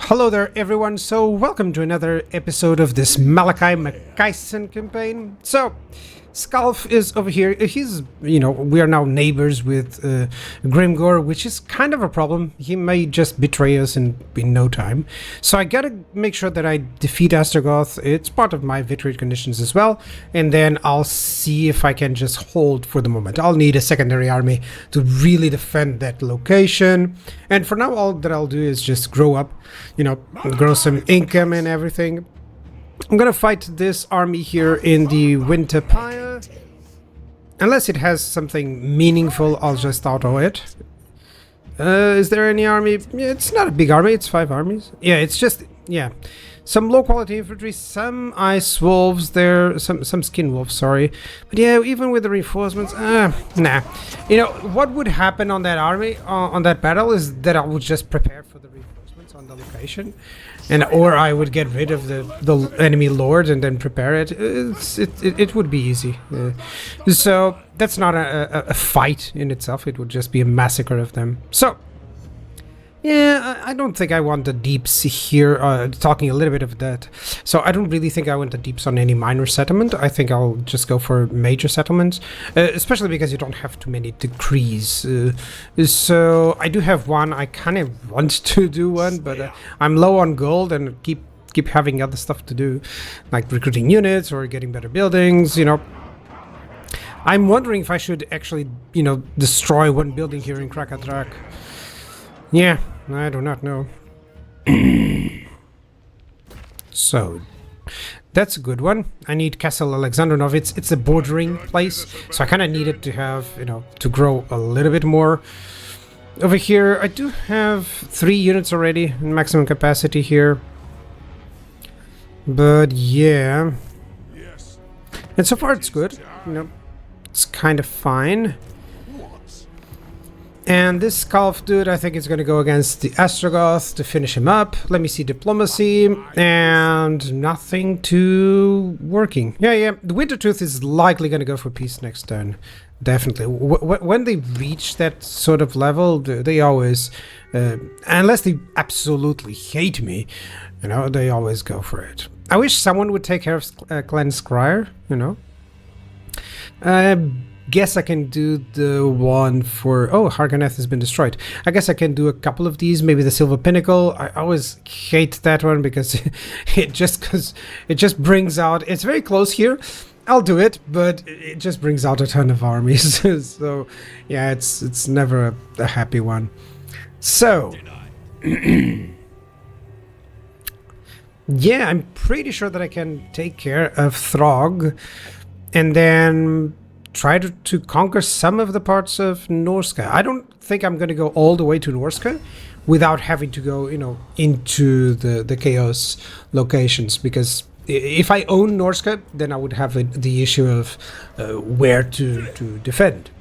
Hello there everyone, so welcome to another episode of this Malakai campaign. So, Skalf is over here. We are now neighbors with Grimgor, which is kind of a problem. He may just betray us in no time. So I gotta make sure that I defeat Astragoth. It's part of my victory conditions as well. And then I'll see if I can just hold for the moment. I'll need a secondary army to really defend that location. And for now, all that I'll do is just grow up, grow some income and everything. I'm gonna fight this army here in the Winter Pyre. Unless it has something meaningful, I'll just auto it. Is there any army? Yeah, it's not a big army, it's 5 armies. Yeah, it's just, some low quality infantry, some ice wolves there, some skin wolves, sorry. But yeah, even with the reinforcements, nah. What would happen on that army, on that battle, is that I would just prepare for the reinforcements on the location. Or I would get rid of the enemy lord and then prepare it. It would be easy. So that's not a fight in itself. It would just be a massacre of them. So yeah, I don't think I want the deeps here. Talking a little bit of that. So I don't really think I want the deeps on any minor settlement. I think I'll just go for major settlements, especially because you don't have too many decrees. So I do have one. I kind of want to do one, but I'm low on gold and keep having other stuff to do, like recruiting units or getting better buildings. I'm wondering if I should actually, destroy one building here in Krakatrak. Yeah, I do not know. So, that's a good one. I need Castle Alexandronov. It's a bordering place, so I kind of need it to have, to grow a little bit more. Over here, I do have 3 units already in maximum capacity here. But yeah. And so far it's good. It's kind of fine. And this Skalf dude, I think is going to go against the Astragoth to finish him up. Let me see, diplomacy, and nothing too working. Yeah, the Wintertooth is likely going to go for peace next turn. Definitely. When they reach that sort of level, they always, unless they absolutely hate me, they always go for it. I wish someone would take care of Clan Scryer, Guess I can do the one for... Oh, Harganeth has been destroyed. I guess I can do a couple of these. Maybe the Silver Pinnacle. I always hate that one because it just brings out... It's very close here. I'll do it, but it just brings out a ton of armies. So, yeah, it's never a happy one. So... yeah, I'm pretty sure that I can take care of Throg. And then... try to conquer some of the parts of Norska. I don't think I'm going to go all the way to Norska without having to go, into the Chaos locations, because if I own Norska, then I would have the issue of where to defend.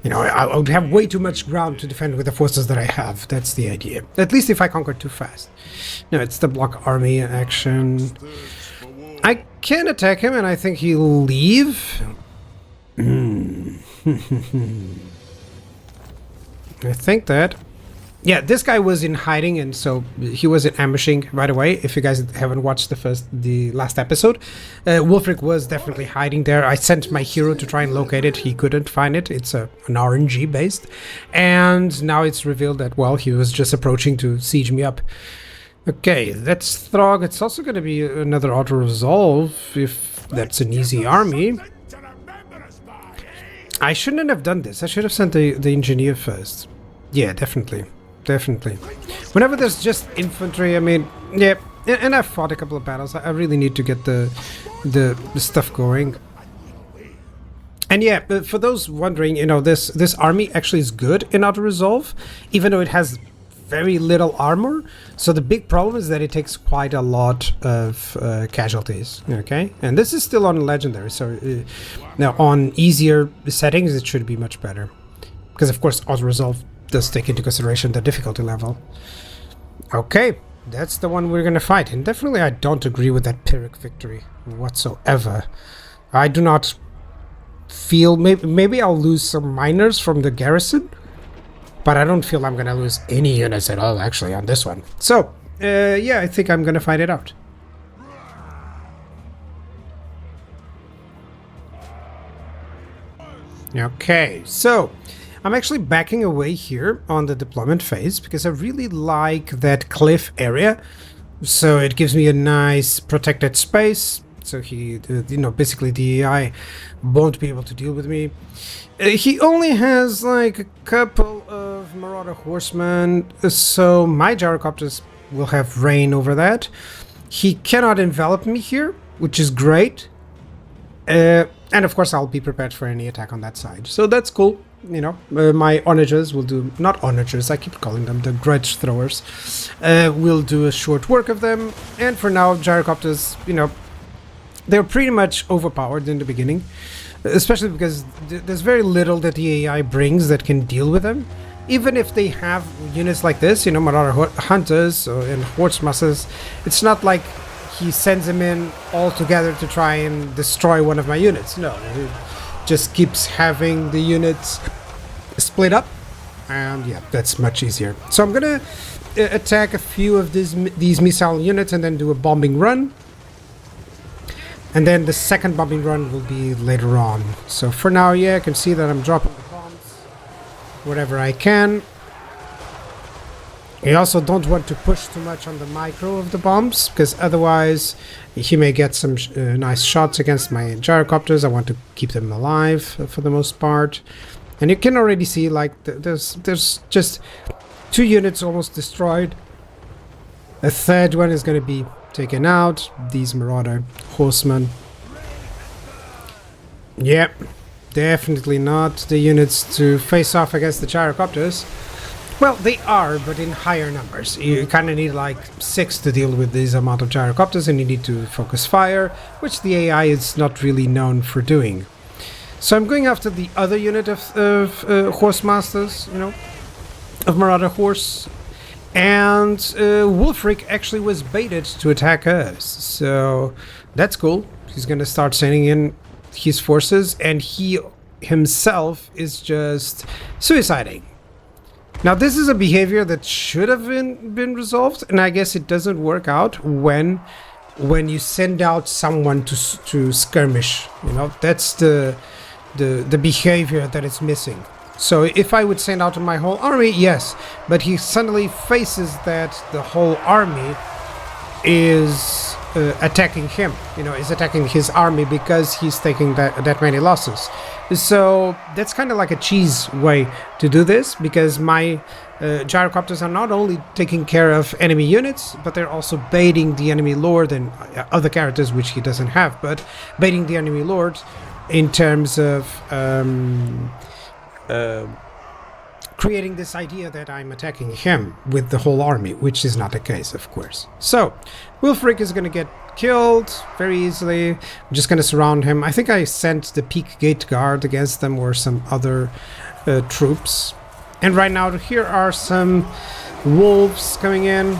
I would have way too much ground to defend with the forces that I have. That's the idea. At least if I conquer too fast. No, it's the block army action. I can attack him, and I think he'll leave. I think that... Yeah, this guy was in hiding, and so he wasn't ambushing right away. If you guys haven't watched the last episode, Wulfrik was definitely hiding there. I sent my hero to try and locate it. He couldn't find it. It's an RNG based. And now it's revealed that, well, he was just approaching to siege me up. Okay, that's Throg. It's also going to be another auto-resolve, if that's an easy army. I shouldn't have done this. I should have sent the engineer first. Yeah, definitely. Whenever there's just infantry, I mean, yeah, and I've fought a couple of battles. I really need to get the stuff going. And yeah, but for those wondering, this army actually is good in auto-resolve, even though it has very little armor. So the big problem is that it takes quite a lot of casualties, okay? And this is still on legendary, so now on easier settings it should be much better, because of course auto-resolve does take into consideration the difficulty level. Okay, that's the one we're gonna fight, and definitely I don't agree with that Pyrrhic victory whatsoever. I do not feel... Maybe I'll lose some miners from the garrison, But I don't feel I'm gonna lose any units at all, actually, on this one. So, yeah, I think I'm gonna fight it out. Okay, so I'm actually backing away here on the deployment phase because I really like that cliff area. So it gives me a nice protected space. So he, basically the AI won't be able to deal with me. He only has like a couple of Marauder Horsemen, so my gyrocopters will have reign over that. He cannot envelop me here, which is great. And of course I'll be prepared for any attack on that side. So that's cool. My onagers will do, not onagers, I keep calling them the grudge throwers, will do a short work of them. And for now, gyrocopters, they're pretty much overpowered in the beginning, especially because there's very little that the AI brings that can deal with them. Even if they have units like this, Marauder Hunters and Horse Muscles, it's not like he sends them in all together to try and destroy one of my units. No, he just keeps having the units split up, and yeah, that's much easier. So I'm gonna attack a few of these missile units and then do a bombing run. And then the second bombing run will be later on. So for now, yeah, I can see that I'm dropping the bombs wherever I can. I also don't want to push too much on the micro of the bombs, because otherwise he may get some nice shots against my gyrocopters. I want to keep them alive for the most part. And you can already see, like, there's just 2 units almost destroyed. A third one is going to be taken out. These Marauder Horsemen. Yep, definitely not the units to face off against the gyrocopters. Well, they are, but in higher numbers. You kind of need like 6 to deal with this amount of gyrocopters, and you need to focus fire, which the AI is not really known for doing. So I'm going after the other unit of Horse Masters, of Marauder Horse. And Wulfrik actually was baited to attack us. So that's cool. He's going to start sending in his forces, and he himself is just suiciding. Now, this is a behavior that should have been resolved, and I guess it doesn't work out when you send out someone to skirmish. That's the behavior that is missing. So if I would send out my whole army, yes, but he suddenly faces that the whole army is attacking him, is attacking his army because he's taking that many losses. So that's kind of like a cheese way to do this, because my gyrocopters are not only taking care of enemy units, but they're also baiting the enemy lord and other characters which he doesn't have, but baiting the enemy lord in terms of creating this idea that I'm attacking him with the whole army, which is not the case, of course. So Wulfrik is going to get killed very easily. I'm just going to surround him. I think I sent the Peak Gate Guard against them or some other troops. And right now here are some wolves coming in,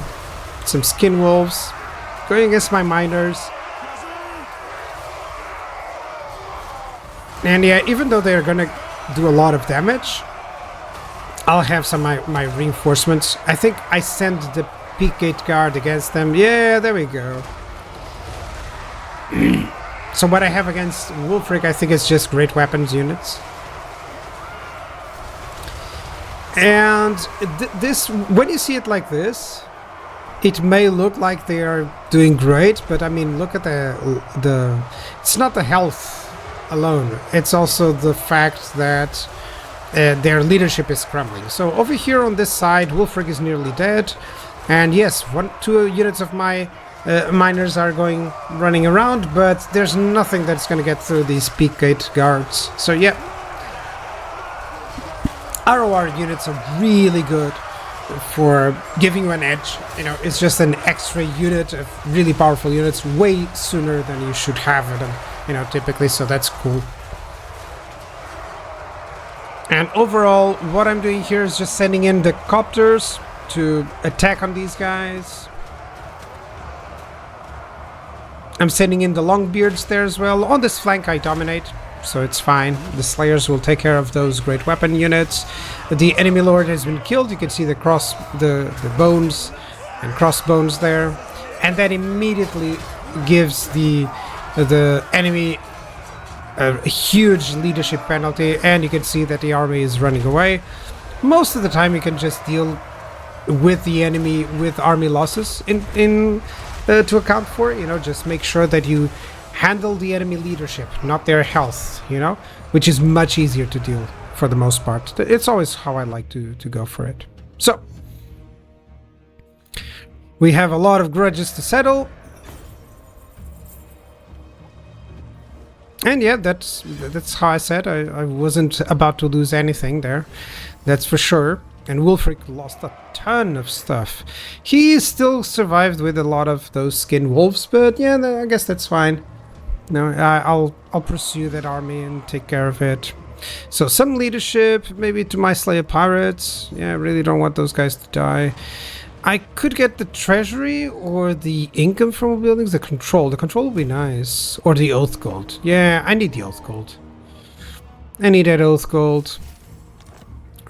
some skin wolves going against my miners. And yeah, even though they're going to do a lot of damage, I'll have some of my reinforcements. I think I sent the Peak Gate Guard against them. Yeah, there we go. So what I have against Wulfrik, I think, is just great weapons units. And this, when you see it like this, it may look like they are doing great, but I mean, look at the it's not the health alone. It's also the fact that their leadership is crumbling. So over here on this side, Wulfrik is nearly dead. And yes, 2 units of my miners are running around, but there's nothing that's going to get through these Peak Gate Guards. So yeah, ROR units are really good for giving you an edge. It's just an extra unit of really powerful units way sooner than you should have them, typically. So that's cool. And overall, what I'm doing here is just sending in the copters to attack on these guys. I'm sending in the Longbeards there as well. On this flank I dominate. so it's fine. The Slayers will take care of those great weapon units. The enemy lord has been killed. You can see the bones and crossbones there, and that immediately gives the enemy a huge leadership penalty, and you can see that the army is running away. Most of the time you can just deal with the enemy with army losses to account for, you know, just make sure that you handle the enemy leadership, not their health, you know, which is much easier to deal for the most part. It's always how I like to go for it. So we have a lot of grudges to settle. And yeah, that's how I said. I wasn't about to lose anything there. That's for sure. And Wulfrik lost a ton of stuff. He still survived with a lot of those skin wolves, but yeah, I guess that's fine. No, I'll pursue that army and take care of it. So some leadership, maybe to my Slayer pirates. Yeah, I really don't want those guys to die. I could get the treasury or the income from buildings. The control would be nice. Or the oath gold. Yeah, I need the oath gold. I need that oath gold.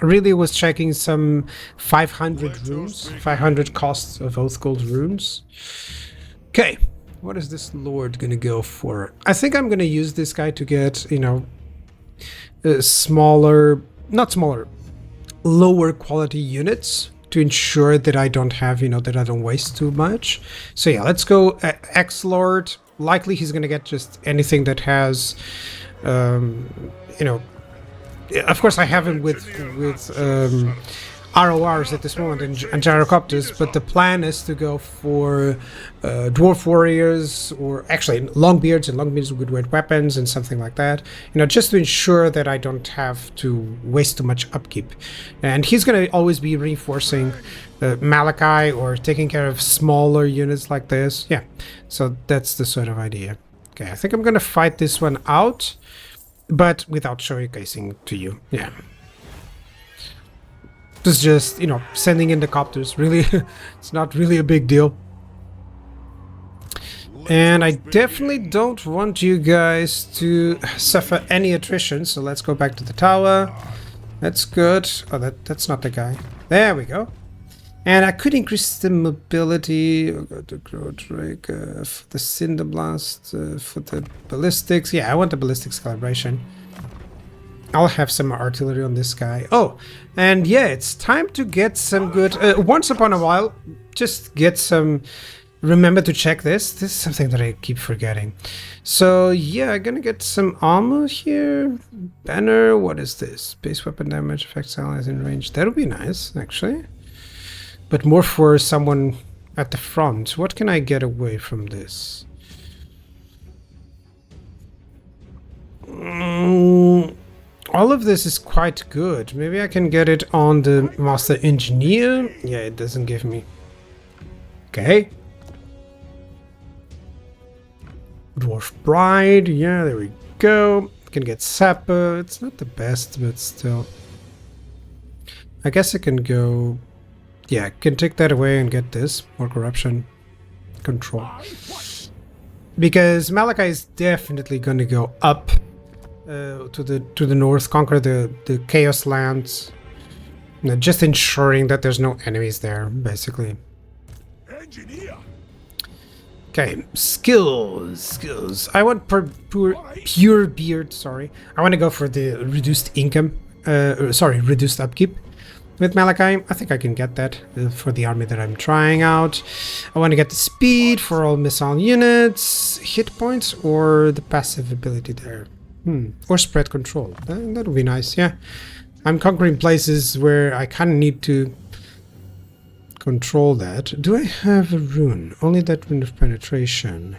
I really was checking some 500 runes. 500 costs of oath gold runes. Okay, what is this lord gonna go for? I think I'm gonna use this guy to get, you know, lower quality units, to ensure that I don't have, you know, that I don't waste too much. So yeah, let's go X-Lord. Likely he's gonna get just anything that has, you know, of course I have him with RORs at this moment and gyrocopters, but the plan is to go for dwarf warriors, or actually longbeards, and longbeards with great weapons and something like that, you know, just to ensure that I don't have to waste too much upkeep. And he's going to always be reinforcing Malakai or taking care of smaller units like this. Yeah, so that's the sort of idea. Okay, I think I'm going to fight this one out, but without showcasing to you. Yeah. It's just, you know, sending in the copters, really. It's not really a big deal. And I definitely don't want you guys to suffer any attrition, so let's go back to the tower. That's good. Oh, that's not the guy. There we go. And I could increase the mobility, the growth rate, for the Cinder Blast, for the ballistics. Yeah, I want the ballistics calibration. I'll have some artillery on this guy. Oh, and yeah, it's time to get some good... once upon a while, just get some... Remember to check this. This is something that I keep forgetting. So yeah, I'm gonna get some armor here. Banner, what is this? Base weapon damage, affects allies in range. That'll be nice, actually. But more for someone at the front. What can I get away from this? All of this is quite good. Maybe I can get it on the Master Engineer. Yeah, it doesn't give me. Okay. Dwarf Bride. Yeah, there we go. Can get Sapper. It's not the best, but still. I guess I can go... Yeah, I can take that away and get this. More corruption. Control. Because Malakai is definitely going to go up. To the north, conquer the Chaos Lands, just ensuring that there's no enemies there, basically. Okay, skills. I want pure beard. Sorry, I want to go for the reduced income. Reduced upkeep with Malakai. I think I can get that for the army that I'm trying out. I want to get the speed for all missile units, hit points, or the passive ability there. Or spread control. That would be nice, yeah. I'm conquering places where I kind of need to control that. Do I have a rune? Only that rune of penetration.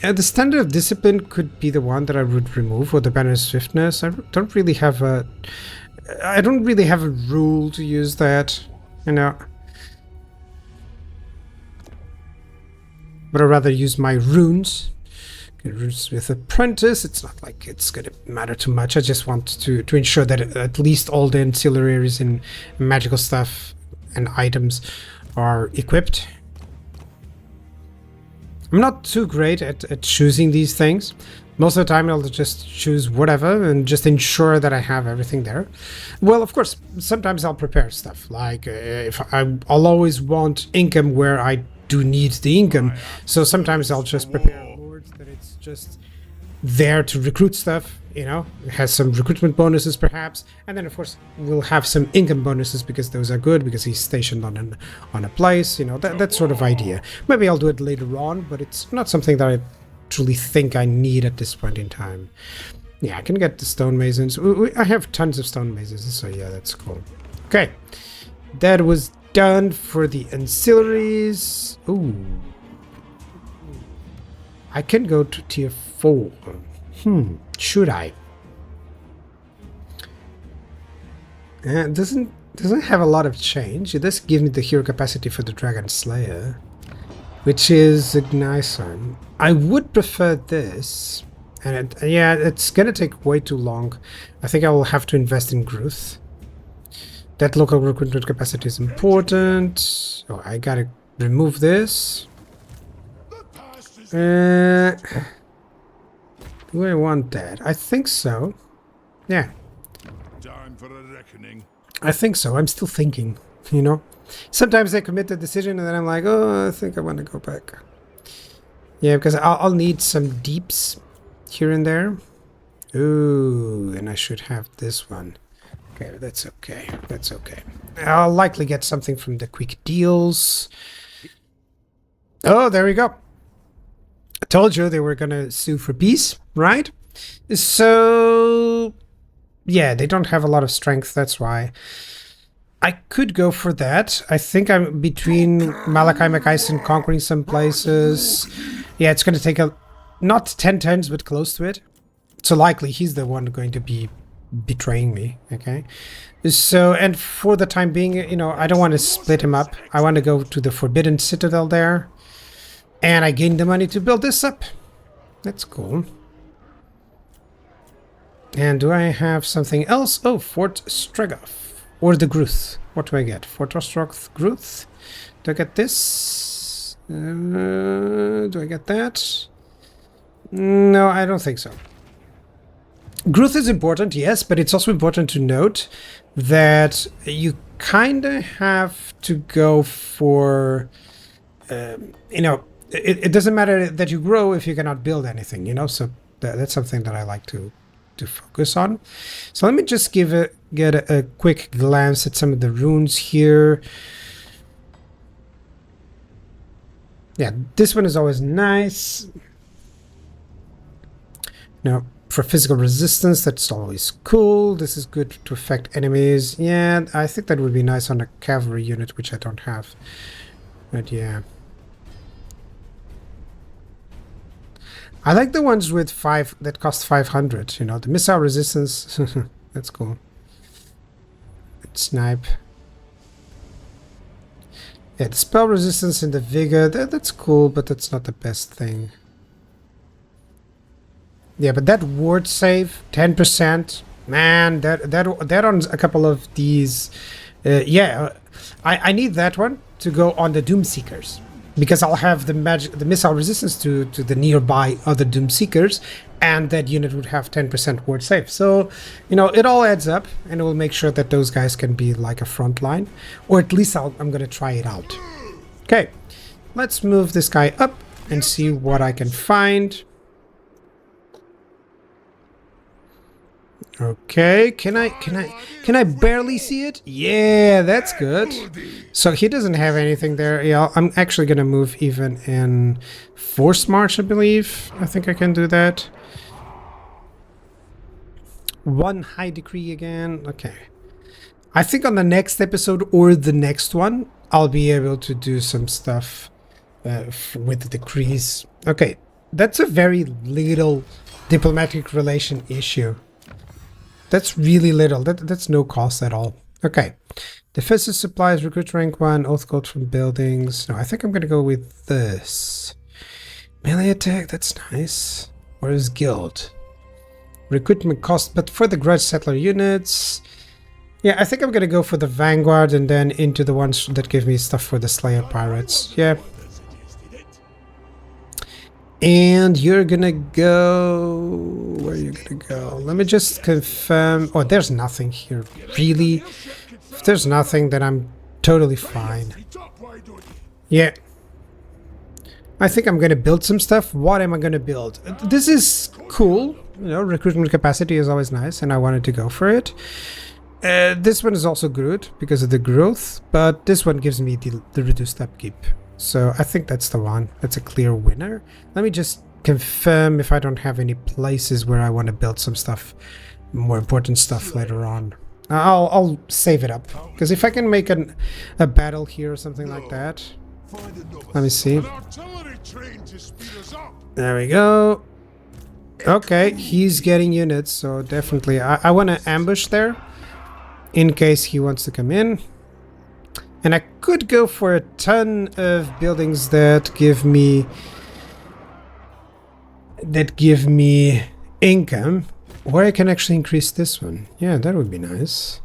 Yeah, the standard of discipline could be the one that I would remove, or the banner of swiftness. I don't really have a rule to use that, you know. But I'd rather use my runes. With Apprentice, it's not like it's gonna matter too much. I just want to ensure that at least all the ancillaries and magical stuff and items are equipped. I'm not too great at choosing these things. Most of the time I'll just choose whatever and just ensure that I have everything there. Well, of course, sometimes I'll prepare stuff. Like I'll always want income where I do need the income. So sometimes I'll just prepare lords that it's just there to recruit stuff, you know. It has some recruitment bonuses perhaps. And then of course we'll have some income bonuses because those are good because he's stationed on a place, you know, that sort of idea. Maybe I'll do it later on, but it's not something that I truly think I need at this point in time. Yeah, I can get the stonemasons. I have tons of stonemasons, so yeah, that's cool. Okay, that was done for the ancillaries. Ooh, I can go to tier 4. Should I? It doesn't have a lot of change. It does give me the hero capacity for the Dragon Slayer, which is a nice one. I would prefer this, and yeah, it's gonna take way too long. I think I will have to invest in growth. That local recruitment capacity is important. Oh, I gotta remove this. Do I want that? I think so. Yeah. Time for a reckoning. I think so. I'm still thinking, you know. Sometimes I commit a decision and then I'm like, oh, I think I want to go back. Yeah, because I'll need some deeps here and there. Ooh, and I should have this one. Okay, that's okay. That's okay. I'll likely get something from the quick deals. Oh, there we go. I told you they were gonna sue for peace, right? So, yeah, they don't have a lot of strength, that's why. I could go for that. I think I'm between Malakai McIson conquering some places. Yeah, it's going to take not 10 turns, but close to it. So likely he's the one going to be betraying me, okay? So, and for the time being, you know, I don't want to split him up. I want to go to the Forbidden Citadel there. And I gain the money to build this up. That's cool. And do I have something else? Oh, Fort Stregoff. Or the Gruth. What do I get? Fort Ostroth Gruth. Do I get this? Do I get that? No, I don't think so. Gruth is important, yes, but it's also important to note that you kind of have to go for, you know, it doesn't matter that you grow if you cannot build anything, you know, so that's something that I like to focus on. So let me just get a quick glance at some of the runes here. Yeah, this one is always nice. Now, for physical resistance, that's always cool. This is good to affect enemies. Yeah, I think that would be nice on a cavalry unit, which I don't have. But yeah. I like the ones with 5 that cost 500, you know, the missile resistance. That's cool. Snipe. Yeah, the spell resistance and the vigor, that's cool, but that's not the best thing. Yeah, but that ward save, 10%, man, that on a couple of these, yeah, I need that one to go on the Doom Seekers. Because I'll have the missile resistance to the nearby other Doom Seekers, and that unit would have 10% ward save. So, you know, it all adds up, and it will make sure that those guys can be like a front line. Or at least I'm going to try it out. Okay, let's move this guy up and see what I can find. Okay, can I barely see it? Yeah, that's good. So he doesn't have anything there. Yeah, I'm actually gonna move even in Force March, I believe. I think I can do that. 1 high decree again. Okay. I think on the next episode or the next one, I'll be able to do some stuff with the decrees. Okay, that's a very little diplomatic relation issue. That's really little. That's no cost at all. Okay. Defensive supplies, recruit rank 1, oath code from buildings. No, I think I'm going to go with this. Melee attack, that's nice. Where's guild? Recruitment cost, but for the grudge settler units. Yeah, I think I'm going to go for the Vanguard and then into the ones that give me stuff for the Slayer pirates. Yeah. And you're gonna go... Where are you gonna go? Let me just confirm... Oh, there's nothing here. Really? If there's nothing, then I'm totally fine. Yeah. I think I'm gonna build some stuff. What am I gonna build? This is cool. You know, recruitment capacity is always nice, and I wanted to go for it. This one is also good because of the growth, but this one gives me the reduced upkeep. So I think that's the one. That's a clear winner. Let me just confirm if I don't have any places where I want to build some stuff, more important stuff later on. I'll save it up, because if I can make a battle here or something like that. Let me see. There we go. Okay, he's getting units, so definitely I want to ambush there in case he wants to come in. And I could go for a ton of buildings that give me income, or I can actually increase this one. Yeah, that would be nice.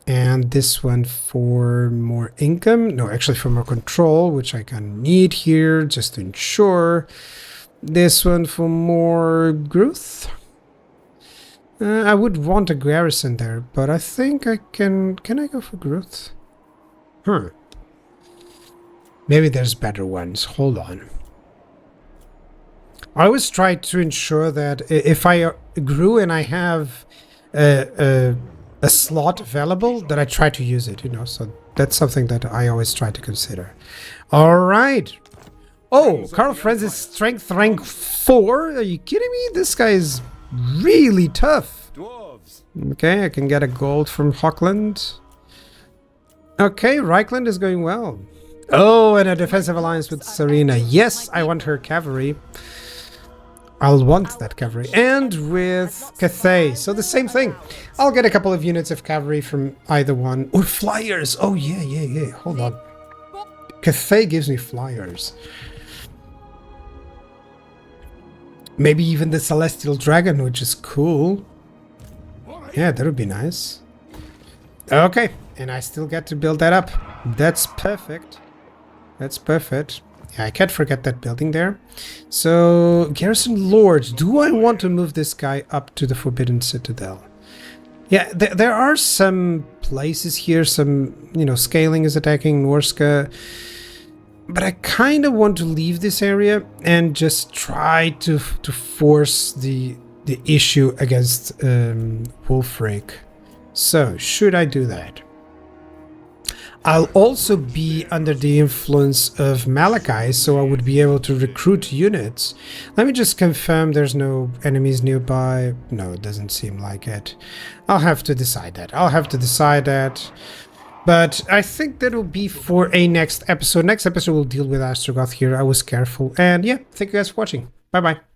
And this one for more income. No, actually for more control, which I can need here just to ensure. This one for more growth. I would want a garrison there, but I think I can... Can I go for growth? Maybe there's better ones. Hold on. I always try to ensure that if I grew and I have a slot available, that I try to use it, you know. So that's something that I always try to consider. All right. Oh, Carl Francis strength rank 4. Are you kidding me? This guy is really tough. Dwarfs. Okay, I can get a gold from Hockland. Okay, Reichland is going well. Oh, and a defensive alliance with Serena. Yes, I want her cavalry. I'll want that cavalry. And with Cathay. So the same thing. I'll get a couple of units of cavalry from either one. Or flyers. Oh, yeah. Hold on. Cathay gives me flyers. Maybe even the Celestial Dragon, which is cool. Yeah, that would be nice. Okay. And I still get to build that up. That's perfect. That's perfect. Yeah, I can't forget that building there. So, Garrison Lord. Do I want to move this guy up to the Forbidden Citadel? Yeah, there are some places here. Some, you know, Scaling is attacking Norska. But I kind of want to leave this area and just try to force the issue against Wulfrik. So, should I do that? I'll also be under the influence of Malakai, so I would be able to recruit units. Let me just confirm there's no enemies nearby. No, it doesn't seem like it. I'll have to decide that. But I think that'll be for a next episode. Next episode we'll deal with Astrogoth here. I was careful. And yeah, thank you guys for watching. Bye-bye.